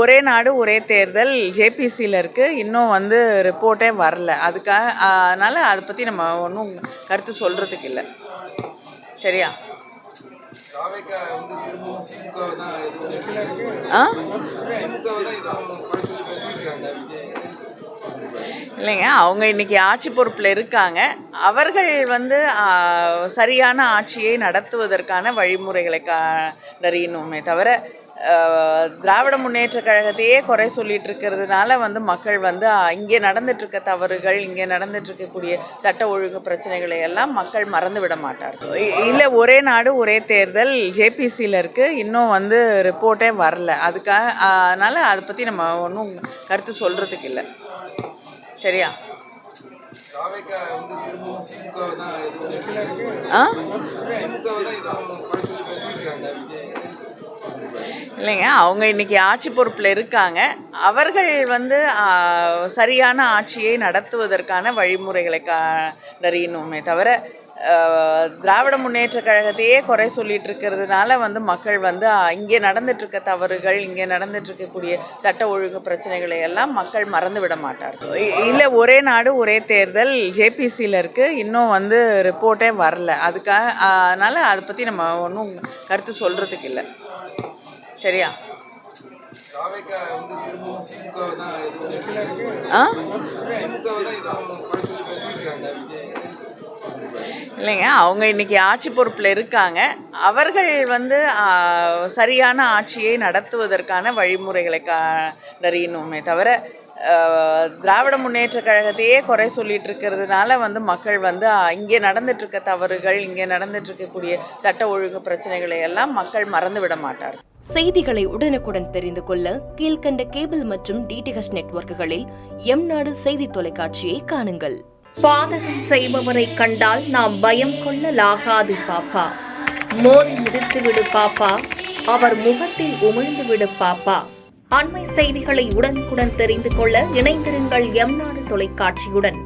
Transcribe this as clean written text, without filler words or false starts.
ஒரே நாடு ஒரே தேர்தல் ஜேபிசியில் இருக்குது. இன்னும் ரிப்போர்ட்டே வரல. அதனால் அதை பற்றி நம்ம ஒன்றும் கருத்து சொல்கிறதுக்கு இல்லை. சரியா? இல்லைங்க, அவங்க இன்னைக்கு ஆட்சி பொறுப்பில் இருக்காங்க. அவர்கள் சரியான ஆட்சியை நடத்துவதற்கான வழிமுறைகளை கண்டறியணுமே தவிர திராவிட முன்னேற்ற கழகத்தையே குறை சொல்லிட்டு இருக்கிறதுனால மக்கள் இங்கே நடந்துட்டு இருக்க தவறுகள், இங்கே நடந்துட்டு இருக்கக்கூடிய சட்ட ஒழுங்கு பிரச்சனைகளை எல்லாம் மக்கள் மறந்து விட மாட்டார்கள். இல்லை, ஒரே நாடு ஒரே தேர்தல் ஜேபிசியில் இருக்குது. இன்னும் ரிப்போர்ட்டே வரல. அதனால் அதை பற்றி நம்ம ஒன்றும் கருத்து சொல்கிறதுக்கு இல்லை. சரியா? இல்லைங்க, அவங்க இன்னைக்கு ஆட்சி பொறுப்பில் இருக்காங்க. அவர்கள் சரியான ஆட்சியை நடத்துவதற்கான வழிமுறைகளை கண்டறியணுமே தவிர திராவிட முன்னேற்ற கழகத்தையே குறை சொல்லிட்டு இருக்கிறதுனால மக்கள் இங்கே நடந்துட்டு இருக்க தவறுகள், இங்கே நடந்துட்டு இருக்கக்கூடிய சட்ட ஒழுங்கு பிரச்சனைகளை எல்லாம் மக்கள் மறந்து விட மாட்டார்கள். இல்லை, ஒரே நாடு ஒரே தேர்தல் ஜேபிசியில் இருக்குது. இன்னும் ரிப்போர்ட்டே வரல. அதனால் அதை பற்றி நம்ம ஒன்றும் கருத்து சொல்கிறதுக்கு இல்லை. சரியா? இல்லைங்க, அவங்க இன்னைக்கு ஆட்சி பொறுப்பில் இருக்காங்க. அவர்கள் சரியான ஆட்சியை நடத்துவதற்கான வழிமுறைகளை கண்டறியணுமே தவிர திராவிட முன்னேற்ற கழகத்தையே குறை சொல்லிட்டு இருக்கிறதுனால மக்கள் இங்கே நடந்துட்டு இருக்க தவறுகள், இங்கே நடந்துட்டு இருக்கக்கூடிய சட்ட ஒழுங்கு பிரச்சனைகளை எல்லாம் மக்கள் மறந்து விட மாட்டார்கள். செய்திகளை உடனுக்குடன் தெரிந்து கொள்ள கீழ்கண்ட கேபிள் மற்றும் டிடிஹெச் நெட்வொர்க்குகளில் எம்நாடு செய்தி தொலைக்காட்சியை காணுங்கள். பாதகம் செய்பவரை கண்டால் நாம் பயம் கொள்ளலாகாது பாப்பா. மோதி மிதித்து விடு பாப்பா, அவர் முகத்தில் உமிழ்ந்து விடு பாப்பா. அண்மை செய்திகளை உடனுக்குடன் தெரிந்து கொள்ள இணைந்திருங்கள் எம்நாடு தொலைக்காட்சியுடன்.